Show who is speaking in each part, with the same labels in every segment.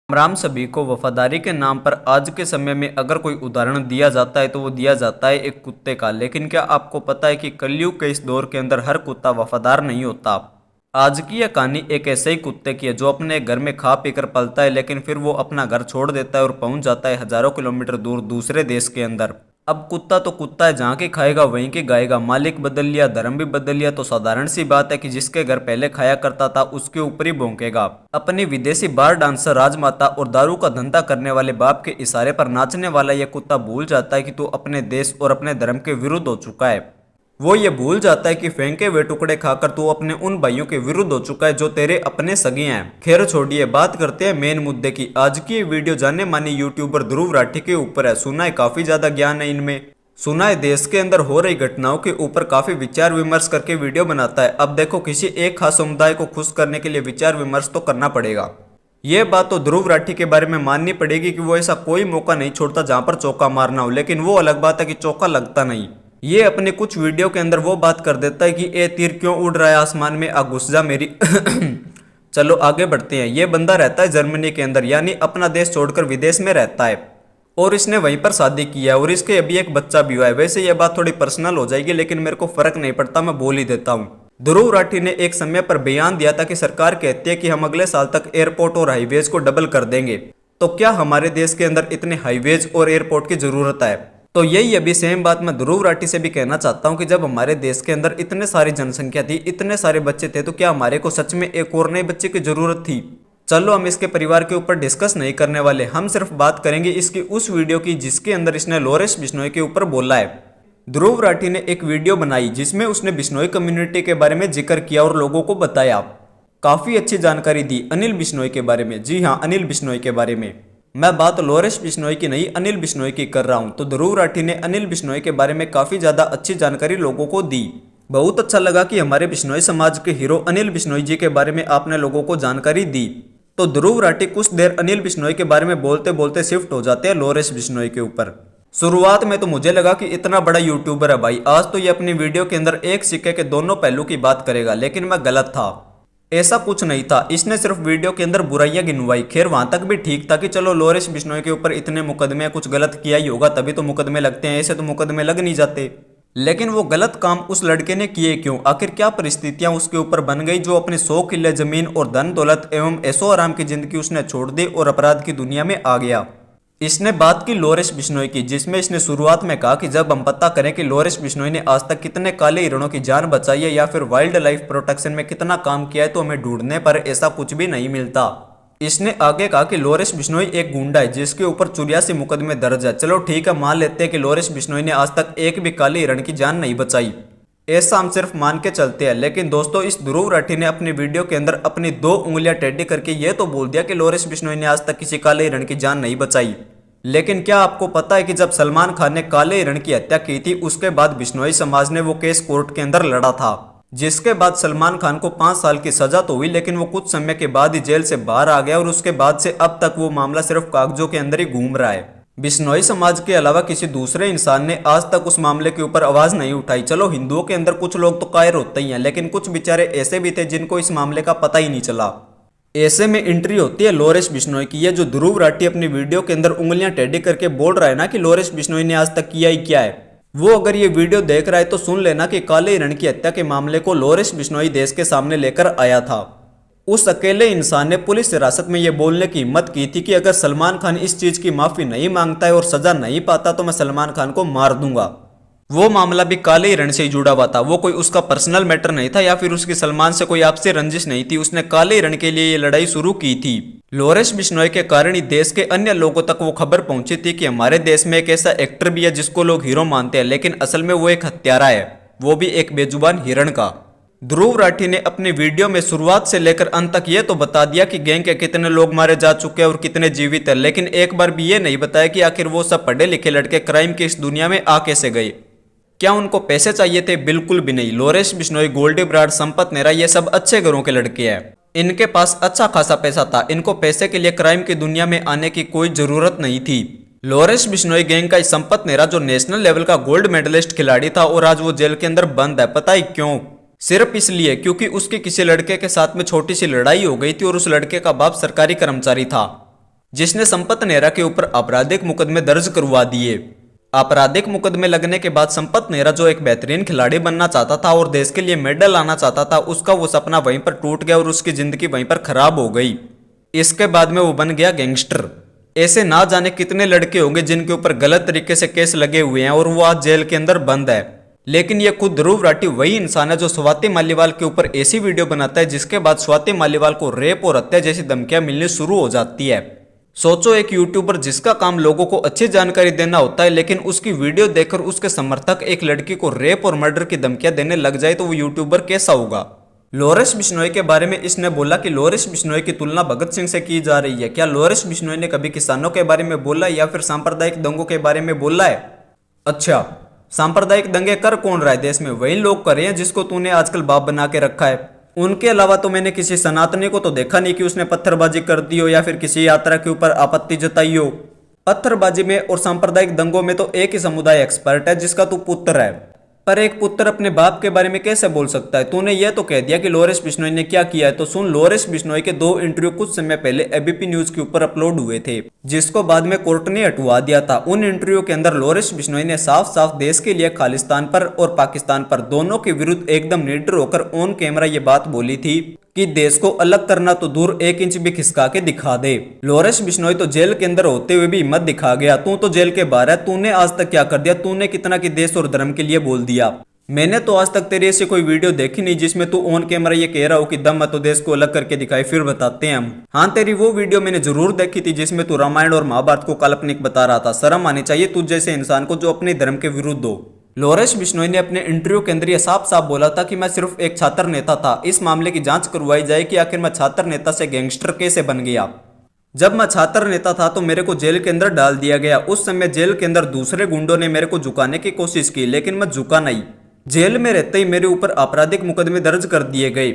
Speaker 1: राम सभी को वफादारी के नाम पर आज के समय में अगर कोई उदाहरण दिया जाता है तो वो दिया जाता है एक कुत्ते का। लेकिन क्या आपको पता है कि कलयुग के इस दौर के अंदर हर कुत्ता वफादार नहीं होता। आज की यह कहानी एक ऐसे ही कुत्ते की है जो अपने घर में खा पी कर पलता है, लेकिन फिर वो अपना घर छोड़ देता है और पहुंच जाता है हजारों किलोमीटर दूर दूसरे देश के अंदर। अब कुत्ता तो कुत्ता है, जहाँ के खाएगा वहीं के गाएगा। मालिक बदल लिया, धर्म भी बदल लिया, तो साधारण सी बात है कि जिसके घर पहले खाया करता था उसके ऊपर ही भौंकेगा। अपनी विदेशी बार डांसर राजमाता और दारू का धंधा करने वाले बाप के इशारे पर नाचने वाला यह कुत्ता भूल जाता है कि तू अपने देश और अपने धर्म के विरुद्ध हो चुका है। वो ये भूल जाता है कि फेंके हुए टुकड़े खाकर तू अपने उन भाइयों के विरुद्ध हो चुका है जो तेरे अपने सगे हैं। खैर छोड़िए, बात करते हैं मेन मुद्दे की। आज की ये वीडियो जाने माने यूट्यूबर ध्रुव राठी के ऊपर है। सुना है काफी ज्यादा ज्ञान है इनमें। सुना है देश के अंदर हो रही घटनाओं के ऊपर काफी विचार विमर्श करके वीडियो बनाता है। अब देखो, किसी एक खास समुदाय को खुश करने के लिए विचार विमर्श तो करना पड़ेगा। ये बात तो ध्रुव राठी के बारे में माननी पड़ेगी कि वो ऐसा कोई मौका नहीं छोड़ता जहां पर चौका मारना हो। लेकिन वो अलग बात है कि चौका लगता नहीं। ये अपने कुछ वीडियो के अंदर वो बात कर देता है कि ए तीर क्यों उड़ रहा है आसमान में, आ घुस जा मेरी चलो आगे बढ़ते हैं। ये बंदा रहता है जर्मनी के अंदर, यानी अपना देश छोड़कर विदेश में रहता है, और इसने वहीं पर शादी किया है और इसके अभी एक बच्चा भी हुआ है। वैसे ये बात थोड़ी पर्सनल हो जाएगी, लेकिन मेरे को फर्क नहीं पड़ता, मैं बोल ही देता हूँ। ध्रुव राठी ने एक समय पर बयान दिया था कि सरकार कहती है कि हम अगले साल तक एयरपोर्ट और हाईवेज को डबल कर देंगे। तो क्या हमारे देश के अंदर इतने हाईवेज और एयरपोर्ट की जरूरत है? तो यही अभी सेम बात मैं ध्रुव राठी से भी कहना चाहता हूँ कि जब हमारे देश के अंदर इतने सारी जनसंख्या थी, इतने सारे बच्चे थे, तो क्या हमारे को सच में एक और नए बच्चे की जरूरत थी? चलो हम इसके परिवार के ऊपर डिस्कस नहीं करने वाले, हम सिर्फ बात करेंगे इसकी उस वीडियो की जिसके अंदर इसने लॉरेंस बिश्नोई के ऊपर बोला है। ध्रुव राठी ने एक वीडियो बनाई जिसमें उसने बिश्नोई कम्युनिटी के बारे में जिक्र किया और लोगों को बताया। काफी अच्छी जानकारी दी अनिल बिश्नोई के बारे में। जी हाँ, अनिल बिश्नोई के बारे में। मैं बात लॉरेंस बिश्नोई की नहीं, अनिल बिश्नोई की कर रहा हूँ। तो ध्रुव राठी ने अनिल बिश्नोई के बारे में काफी ज्यादा अच्छी जानकारी लोगों को दी। बहुत अच्छा लगा कि हमारे बिश्नोई समाज के हीरो अनिल बिश्नोई जी के बारे में आपने लोगों को जानकारी दी। तो ध्रुव राठी कुछ देर अनिल बिश्नोई के बारे में बोलते बोलते शिफ्ट हो जाते हैं लॉरेंस बिश्नोई के ऊपर। शुरुआत में तो मुझे लगा कि इतना बड़ा यूट्यूबर है भाई, आज तो ये अपनी वीडियो के अंदर एक सिक्के के दोनों पहलू की बात करेगा, लेकिन मैं गलत था। ऐसा कुछ नहीं था, इसने सिर्फ वीडियो के अंदर बुराइयां गिनवाई। खैर वहां तक भी ठीक था कि चलो लॉरेंस बिश्नोई के ऊपर इतने मुकदमे, कुछ गलत किया ही होगा तभी तो मुकदमे लगते हैं, ऐसे तो मुकदमे लग नहीं जाते। लेकिन वो गलत काम उस लड़के ने किए क्यों? आखिर क्या परिस्थितियां उसके ऊपर बन गई जो अपने 100 किले जमीन और धन दौलत एवं ऐशो आराम की जिंदगी उसने छोड़ दी और अपराध की दुनिया में आ गया? इसने बात की लॉरेंस बिश्नोई की, जिसमें इसने शुरुआत में कहा कि जब हम पता करें कि लॉरेंस बिश्नोई ने आज तक कितने काले हिरणों की जान बचाई है या फिर वाइल्ड लाइफ प्रोटेक्शन में कितना काम किया है, तो हमें ढूंढने पर ऐसा कुछ भी नहीं मिलता। इसने आगे कहा कि लॉरेंस बिश्नोई एक गुंडा है जिसके ऊपर 84 मुकदमे दर्ज है। चलो ठीक है, मान लेते हैं कि लॉरेंस बिश्नोई ने आज तक एक भी काले हिरण की जान नहीं बचाई, ऐसा हम सिर्फ मान के चलते हैं। लेकिन दोस्तों, इस ध्रुव राठी ने अपनी वीडियो के अंदर अपनी 2 उंगलियां टेढ़ी करके ये तो बोल दिया कि लॉरेंस बिश्नोई ने आज तक किसी काले हिरण की जान नहीं बचाई। लेकिन क्या आपको पता है कि जब सलमान खान ने काले हिरण की हत्या की थी, उसके बाद बिश्नोई समाज ने वो केस कोर्ट के अंदर लड़ा था, जिसके बाद सलमान खान को 5 साल की सजा तो हुई, लेकिन वो कुछ समय के बाद ही जेल से बाहर आ गया और उसके बाद से अब तक वो मामला सिर्फ कागजों के अंदर ही घूम रहा है। बिश्नोई समाज के अलावा किसी दूसरे इंसान ने आज तक उस मामले के ऊपर आवाज नहीं उठाई। चलो हिंदुओं के अंदर कुछ लोग तो कायर होते ही हैं, लेकिन कुछ बेचारे ऐसे भी थे जिनको इस मामले का पता ही नहीं चला। ऐसे में एंट्री होती है लॉरेंस बिश्नोई की। ये जो ध्रुव राठी अपनी वीडियो के अंदर उंगलियां टेढ़ी करके बोल रहा है ना कि लॉरेंस बिश्नोई ने आज तक किया ही क्या है, वो अगर ये वीडियो देख रहा है तो सुन लेना कि काले हिरण की हत्या के मामले को लॉरेंस बिश्नोई देश के सामने लेकर आया था। उस अकेले इंसान ने पुलिस हिरासत में ये बोलने की हिम्मत की थी कि अगर सलमान खान इस चीज की माफी नहीं मांगता है और सजा नहीं पाता तो मैं सलमान खान को मार दूंगा। वो मामला भी काले हिरण से ही जुड़ा हुआ था, वो कोई उसका पर्सनल मैटर नहीं था या फिर उसकी सलमान से कोई आपसी रंजिश नहीं थी। उसने काले हिरण के लिए ये लड़ाई शुरू की थी। लॉरेंस बिश्नोई के कारण ही देश के अन्य लोगों तक वो खबर पहुंची थी कि हमारे देश में एक ऐसा एक्टर भी है जिसको लोग हीरो मानते हैं, लेकिन असल में वो एक हत्यारा है, वो भी एक बेजुबान हिरण का। ध्रुव राठी ने अपनी वीडियो में शुरुआत से लेकर अंत तक ये तो बता दिया कि गैंग के कितने लोग मारे जा चुके हैं और कितने जीवित हैं, लेकिन एक बार भी ये नहीं बताया कि आखिर वो सब पढ़े लिखे लड़के क्राइम की इस दुनिया में आ कैसे गए। क्या उनको पैसे चाहिए थे? बिल्कुल भी नहीं। लॉरेंस बिश्नोई, गोल्डी बराड़, संपत नेहरा, ये सब अच्छे घरों के लड़के हैं, इनके पास अच्छा खासा पैसा था, इनको पैसे के लिए क्राइम की दुनिया में आने की कोई जरूरत नहीं थी। लॉरेंस बिश्नोई गैंग का संपत नेहरा जो नेशनल लेवल का गोल्ड मेडलिस्ट खिलाड़ी था और आज वो जेल के अंदर बंद है। पता ही क्यों? सिर्फ इसलिए क्योंकि उसके किसी लड़के के साथ में छोटी सी लड़ाई हो गई थी और उस लड़के का बाप सरकारी कर्मचारी था। जिसने संपत नेहरा के ऊपर आपराधिक मुकदमे दर्ज करवा दिए। आपराधिक मुकदमे लगने के बाद संपत नेहरा जो एक बेहतरीन खिलाड़ी बनना चाहता था और देश के लिए मेडल लाना चाहता था, उसका वो सपना वहीं पर टूट गया और उसकी जिंदगी वहीं पर खराब हो गई। इसके बाद में वो बन गया गैंगस्टर। ऐसे ना जाने कितने लड़के होंगे जिनके ऊपर गलत तरीके से केस लगे हुए हैं और वो आज जेल के अंदर बंद है। लेकिन ये खुद ध्रुव राठी वही इंसान है जो स्वाति मालीवाल के ऊपर ऐसी वीडियो बनाता है जिसके बाद स्वाति मालीवाल को रेप और हत्या जैसी धमकियां मिलनी शुरू हो जाती है। सोचो, एक यूट्यूबर जिसका काम लोगों को अच्छी जानकारी देना होता है, लेकिन उसकी वीडियो देखकर उसके समर्थक एक लड़की को रेप और मर्डर की धमकियां देने लग जाए तो वो यूट्यूबर कैसा होगा। लॉरेंस बिश्नोई के बारे में इसने बोला कि लॉरेंस बिश्नोई की तुलना भगत सिंह से की जा रही है। क्या लॉरेंस बिश्नोई ने कभी किसानों के बारे में बोला या फिर सांप्रदायिक दंगों के बारे में बोला है? अच्छा, सांप्रदायिक दंगे कर कौन रहा है देश में? वही लोग कर रहे हैं जिसको तूने आजकल बाप बना के रखा है। उनके अलावा तो मैंने किसी सनातनी को तो देखा नहीं कि उसने पत्थरबाजी कर दी हो या फिर किसी यात्रा के ऊपर आपत्ति जताई हो। पत्थरबाजी में और सांप्रदायिक दंगों में तो एक ही समुदाय एक्सपर्ट है जिसका तू पुत्र है, पर एक पुत्र अपने बाप के बारे में कैसे बोल सकता है? तूने यह तो कह दिया कि लॉरेंस बिश्नोई ने क्या किया है, तो सुन, लॉरेंस बिश्नोई के 2 इंटरव्यू कुछ समय पहले एबीपी न्यूज के ऊपर अपलोड हुए थे, जिसको बाद में कोर्ट ने हटवा दिया था। उन इंटरव्यू के अंदर लॉरेंस बिश्नोई ने साफ साफ देश के लिए खालिस्तान पर और पाकिस्तान पर दोनों के विरुद्ध एकदम निडर होकर ऑन कैमरा ये बात बोली थी कि देश को अलग करना तो दूर 1 इंच भी खिसका के दिखा दे। लॉरेंस बिश्नोई तो जेल के अंदर होते हुए भी हिम्मत दिखा गया। तू तो जेल के बाहर है, तूने आज तक क्या कर दिया? तूने कितना कि देश और धर्म के लिए बोल दिया? मैंने तो आज तक तेरी ऐसी कोई वीडियो देखी नहीं जिसमें तू ऑन कैमरा ये कह रहा हो कि दम है तो देश को अलग करके दिखाई, फिर बताते हैं हम। हाँ, तेरी वो वीडियो मैंने जरूर देखी थी जिसमें तू रामायण और महाभारत को काल्पनिक बता रहा था। शर्म आनी चाहिए तुझ जैसे इंसान को जो अपने धर्म के विरुद्ध हो। लॉरेंस बिश्नोई ने अपने इंटरव्यू के अंदर यह साफ साफ बोला था कि मैं सिर्फ एक छात्र नेता था। इस मामले की जांच करवाई जाए कि आखिर मैं छात्र नेता से गैंगस्टर कैसे बन गया। जब मैं छात्र नेता था तो मेरे को जेल के अंदर डाल दिया गया। उस समय जेल के अंदर दूसरे गुंडों ने मेरे को झुकाने की कोशिश की, लेकिन मैं झुका नहीं। जेल में रहते ही मेरे ऊपर आपराधिक मुकदमे दर्ज कर दिए गए।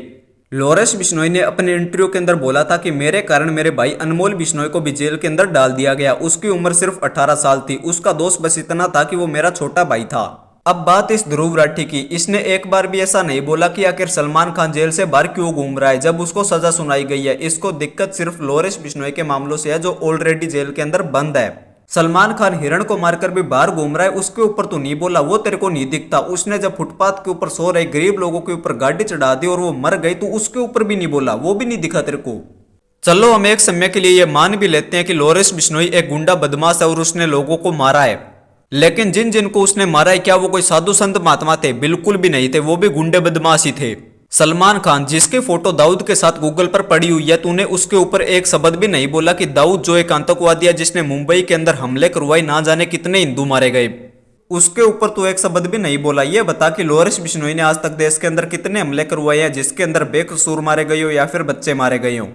Speaker 1: लॉरेंस बिश्नोई ने अपने इंटरव्यू के अंदर बोला था कि मेरे कारण मेरे भाई अनमोल बिश्नोई को भी जेल के अंदर डाल दिया गया। उसकी उम्र सिर्फ 18 साल थी। उसका दोष बस इतना था कि वो मेरा छोटा भाई था। अब बात इस ध्रुव राठी की, इसने एक बार भी ऐसा नहीं बोला कि आखिर सलमान खान जेल से बाहर क्यों घूम रहा है जब उसको सजा सुनाई गई है। इसको दिक्कत सिर्फ लॉरेंस बिश्नोई के मामलों से है जो ऑलरेडी जेल के अंदर बंद है। सलमान खान हिरण को मारकर भी बाहर घूम रहा है, उसके ऊपर तो नहीं बोला, वो तेरे को नहीं दिखता। उसने जब फुटपाथ के ऊपर सो रहे गरीब लोगों के ऊपर गाड़ी चढ़ा दी और वो मर गई तो उसके ऊपर भी नहीं बोला, वो भी नहीं दिखा तेरे को। चलो, हम एक समय के लिए ये मान भी लेते हैं कि लॉरेंस बिश्नोई एक गुंडा बदमाश है और उसने लोगों को मारा है, लेकिन जिन जिनको उसने मारा है क्या वो कोई साधु संत महात्मा थे? बिल्कुल भी नहीं थे, वो भी गुंडे बदमाश ही थे। सलमान खान जिसकी फोटो दाऊद के साथ गूगल पर पड़ी हुई है, तूने उसके ऊपर एक शब्द भी नहीं बोला कि दाऊद जो एक आतंकवादी है जिसने मुंबई के अंदर हमले करवाए, ना जाने कितने हिंदू मारे गए, उसके ऊपर तू एक शब्द भी नहीं बोला। ये बता कि लॉरेंस बिश्नोई ने आज तक देश के अंदर कितने हमले करवाए हैं जिसके अंदर बेकसूर मारे गए हो या फिर बच्चे मारे गए हो।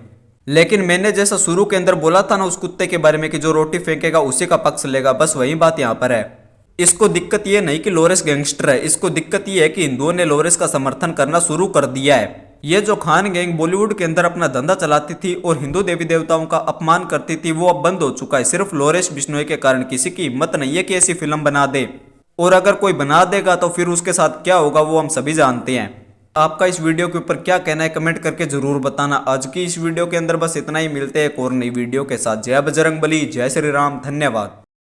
Speaker 1: लेकिन मैंने जैसा शुरू के अंदर बोला था ना उस कुत्ते के बारे में कि जो रोटी फेंकेगा उसी का पक्ष लेगा, बस वही बात यहाँ पर है। इसको दिक्कत ये नहीं कि लॉरेंस गैंगस्टर है, इसको दिक्कत ये है कि हिंदुओं ने लॉरेंस का समर्थन करना शुरू कर दिया है। ये जो खान गैंग बॉलीवुड के अंदर अपना धंधा चलाती थी और हिंदू देवी देवताओं का अपमान करती थी, वो अब बंद हो चुका है। सिर्फ लॉरेंस बिश्नोई के कारण किसी की हिम्मत नहीं है कि ऐसी फिल्म बना दे, और अगर कोई बना देगा तो फिर उसके साथ क्या होगा वो हम सभी जानते हैं। आपका इस वीडियो के ऊपर क्या कहना है कमेंट करके जरूर बताना। आज की इस वीडियो के अंदर बस इतना ही, मिलते हैं एक और नई वीडियो के साथ। जय बजरंगबली, जय श्री राम, धन्यवाद।